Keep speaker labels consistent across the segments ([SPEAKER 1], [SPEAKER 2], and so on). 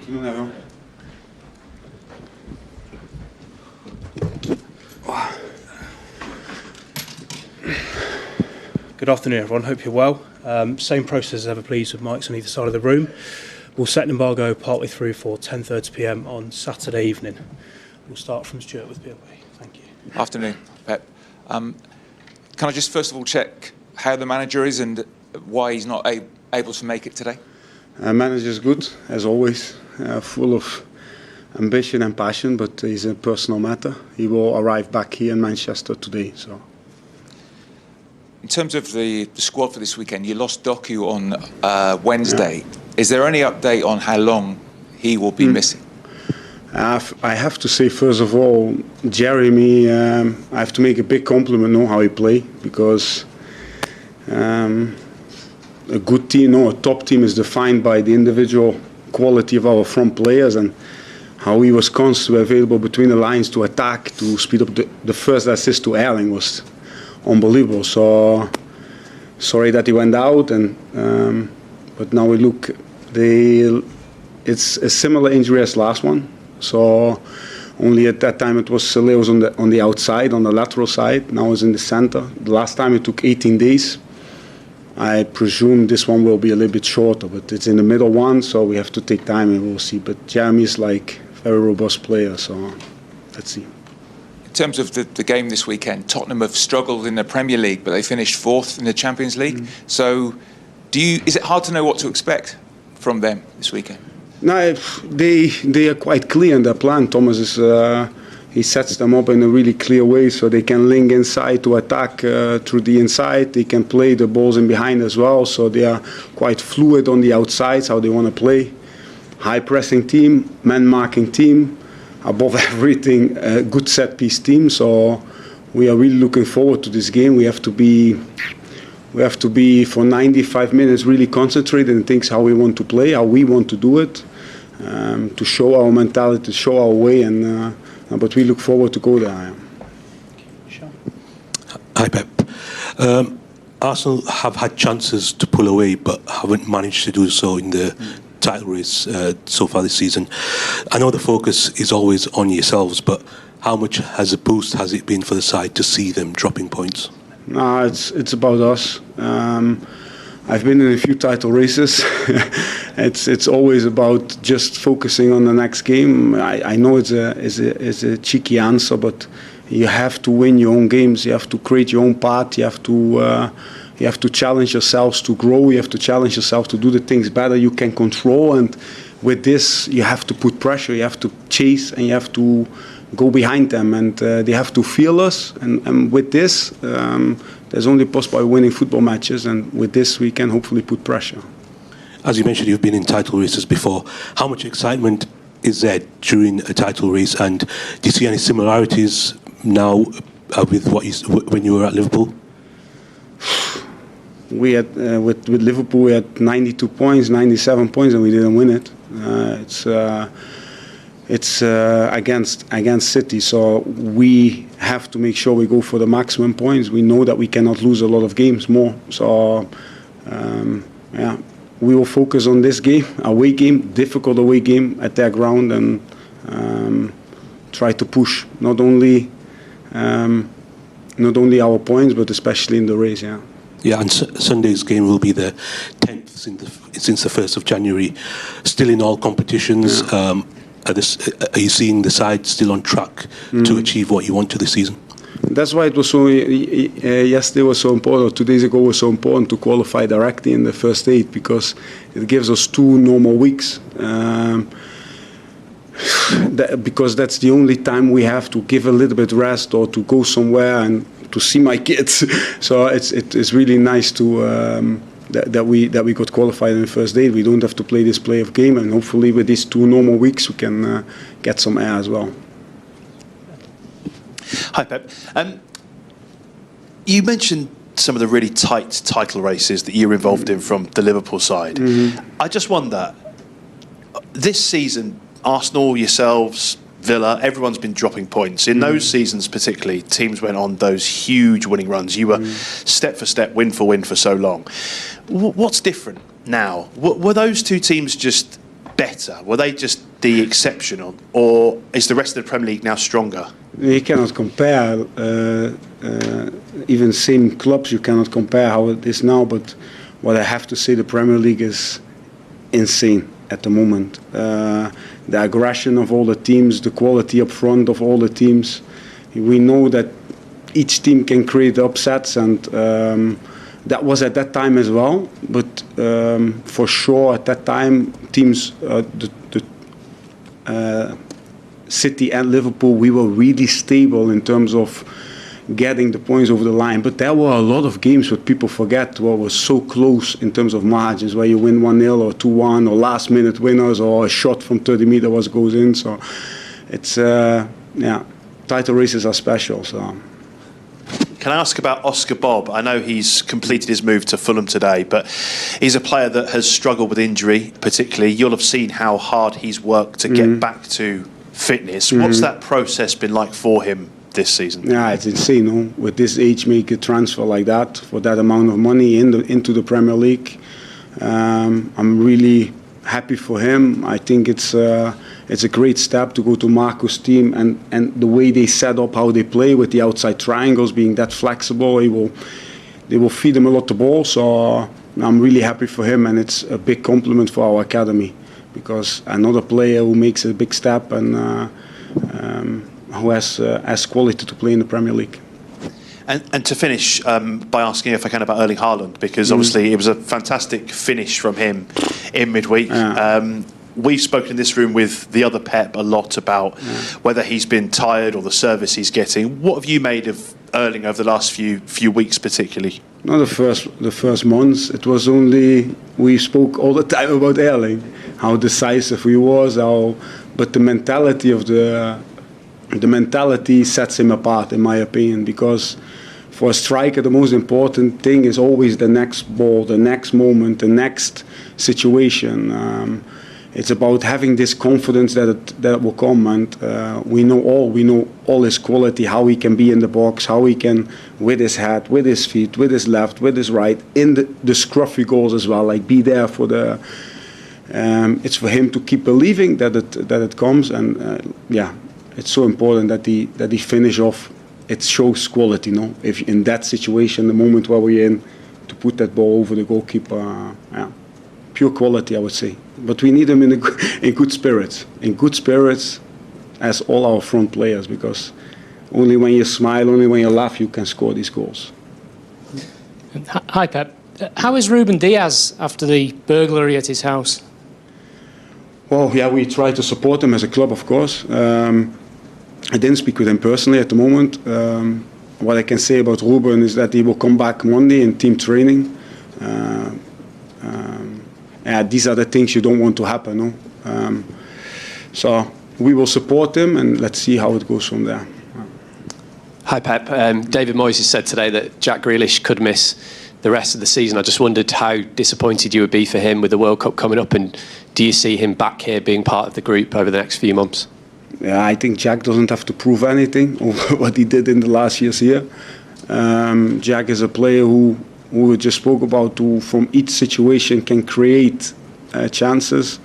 [SPEAKER 1] afternoon, everyone.
[SPEAKER 2] Good afternoon, everyone. Hope you're well. Same process as ever, please, with mics on either side of the room. We'll set an embargo partway through for 10:30 p.m. on Saturday evening. We'll start from Stuart with POA. Thank you.
[SPEAKER 3] Afternoon, Pep. Can I just first of all check how the manager is and why he's not able to make it today?
[SPEAKER 1] Manager's good, as always, full of ambition and passion, but it's a personal matter. He will arrive back here in Manchester today. So,
[SPEAKER 3] in terms of the squad for this weekend, you lost Doku on Wednesday. Yeah. Is there any update on how long he will be missing?
[SPEAKER 1] I have to say, first of all, Jeremy, I have to make a big compliment on how he played, because a good team, a top team is defined by the individual quality of our front players, and how he was constantly available between the lines to attack, to speed up. The first assist to Erling was unbelievable. So sorry that he went out, but now we look, it's a similar injury as last one. So only at that time it was Seleos on the outside, on the lateral side. Now it's in the center. The last time it took 18 days. I presume this one will be a little bit shorter, but it's in the middle one, so we have to take time and we'll see. But Jeremy is like a very robust player, so let's see.
[SPEAKER 3] In terms of the game this weekend, Tottenham have struggled in the Premier League, but they finished 4th in the Champions League. So is it hard to know what to expect from them this weekend?
[SPEAKER 1] No, they are quite clear in their plan. Thomas is he sets them up in a really clear way, so they can link inside to attack through the inside. They can play the balls in behind as well, so they are quite fluid on the outsides how they want to play. High pressing team, man marking team, above everything, a good set piece team. So we are really looking forward to this game. We have to be for 95 minutes really concentrated and think how we want to play, how we want to do it, to show our mentality, to show our way, and but we look forward to go there.
[SPEAKER 2] Sure.
[SPEAKER 4] Hi, Pep. Arsenal have had chances to pull away, but haven't managed to do so in the title race so far this season. I know the focus is always on yourselves, but how much has a boost has it been for the side to see them dropping points?
[SPEAKER 1] No, it's about us. I've been in a few title races. It's always about just focusing on the next game. I know it's a cheeky answer, but you have to win your own games. You have to create your own path. You have to challenge yourselves to grow. You have to challenge yourself to do the things better you can control. And with this, you have to put pressure. You have to chase, and you have to go behind them, and they have to feel us. And with this, there's only possible by winning football matches, and with this, we can hopefully put pressure.
[SPEAKER 4] As you mentioned, you've been in title races before. How much excitement is there during a title race, and do you see any similarities now with when you were at Liverpool? We had with Liverpool, we had 92 points, 97 points, and we didn't win it. It's against City, so we have to make sure we go for the maximum points. We know that we cannot lose a lot of games more. So, we will focus on this game, away game, difficult away game at their ground, and try to push not only our points, but especially in the race. Yeah. Yeah, and Sunday's game will be the 10th since the 1st of January. Still in all competitions. Yeah. Are you seeing the side still on track to achieve what you want to this season?
[SPEAKER 1] That's why it was so. Yesterday was so important. 2 days ago was so important to qualify directly in the first 8, because it gives us 2 normal weeks. Because that's the only time we have to give a little bit rest or to go somewhere and to see my kids. So it's really nice to. That we got qualified in the first day. We don't have to play this playoff game, and hopefully with these 2 normal weeks we can get some air as well.
[SPEAKER 5] Hi, Pep. You mentioned some of the really tight title races that you're involved in from the Liverpool side. I just wonder, this season, Arsenal, yourselves, Villa, everyone's been dropping points. In those seasons particularly, teams went on those huge winning runs. You were step for step, win for so long. What's different now? Were those 2 teams just better? Were they just the exception, or is the rest of the Premier League now stronger?
[SPEAKER 1] You cannot compare, even same clubs, you cannot compare how it is now, but what I have to say, the Premier League is insane at the moment. The aggression of all the teams, the quality up front of all the teams. We know that each team can create upsets, and that was at that time as well. But for sure, at that time, teams, City and Liverpool, we were really stable in terms of getting the points over the line. But there were a lot of games what people forget where was so close in terms of margins, where you win 1-0 or 2-1 or last minute winners or a shot from 30 meters goes in. So it's title races are special. So.
[SPEAKER 5] Can I ask about Oscar Bob? I know he's completed his move to Fulham today, but he's a player that has struggled with injury, particularly. You'll have seen how hard he's worked to get back to fitness. What's that process been like for him this season?
[SPEAKER 1] Yeah, it's insane. No? With this age, make a transfer like that for that amount of money into the Premier League. I'm really happy for him. I think it's a great step to go to Marco's team, and the way they set up how they play with the outside triangles being that flexible, they will feed him a lot the ball. So I'm really happy for him, and it's a big compliment for our academy, because another player who makes a big step and who has quality to play in the Premier League.
[SPEAKER 5] And to finish by asking if I can about Erling Haaland, because obviously it was a fantastic finish from him in midweek. We've spoken in this room with the other Pep a lot about whether he's been tired or the service he's getting. What have you made of Erling over the last few weeks particularly?
[SPEAKER 1] Not the first months. It was only, we spoke all the time about Erling, how decisive he was, but the mentality of the mentality sets him apart, in my opinion, because for a striker the most important thing is always the next ball, the next moment, the next situation. It's about having this confidence that it will come, and we know all his quality, how he can be in the box, how he can, with his head, with his feet, with his left, with his right, in the scruffy goals as well, like be there for the. It's for him to keep believing that it comes, and it's so important that he finish off. It shows quality, no? If in that situation, the moment where we're in, to put that ball over the goalkeeper, pure quality, I would say. But we need him in good spirits. In good spirits, as all our front players, because only when you smile, only when you laugh, you can score these goals.
[SPEAKER 6] Hi, Pep. How is Ruben Diaz after the burglary at his house?
[SPEAKER 1] Well, yeah, we try to support him as a club, of course. I didn't speak with him personally at the moment. What I can say about Ruben is that he will come back Monday in team training. These are the things you don't want to happen. No? So we will support him, and let's see how it goes from there.
[SPEAKER 7] Hi, Pep. David Moyes has said today that Jack Grealish could miss the rest of the season. I just wondered how disappointed you would be for him with the World Cup coming up, and do you see him back here being part of the group over the next few months?
[SPEAKER 1] Yeah, I think Jack doesn't have to prove anything over what he did in the last years here. Jack is a player who we just spoke about, who from each situation can create chances.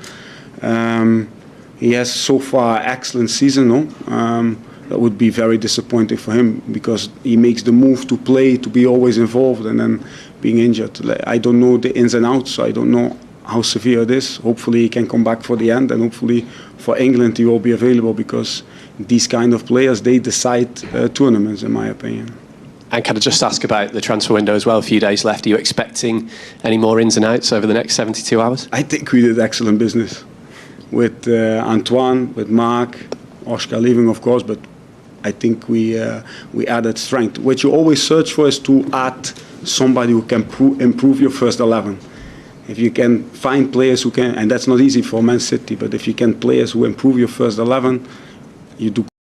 [SPEAKER 1] He has so far excellent season, no? That would be very disappointing for him, because he makes the move to play, to be always involved, and then being injured. I don't know the ins and outs, so I don't know how severe it is. Hopefully he can come back for the end, and hopefully for England he will be available, because these kind of players, they decide tournaments, in my opinion.
[SPEAKER 7] And can I just ask about the transfer window as well? A few days left. Are you expecting any more ins and outs over the next 72 hours?
[SPEAKER 1] I think we did excellent business with Antoine, with Mark, Oscar leaving, of course, but I think we added strength. What you always search for is to add somebody who can improve your first 11. If you can find players who can, and that's not easy for Man City, but if you can players who improve your first 11, you do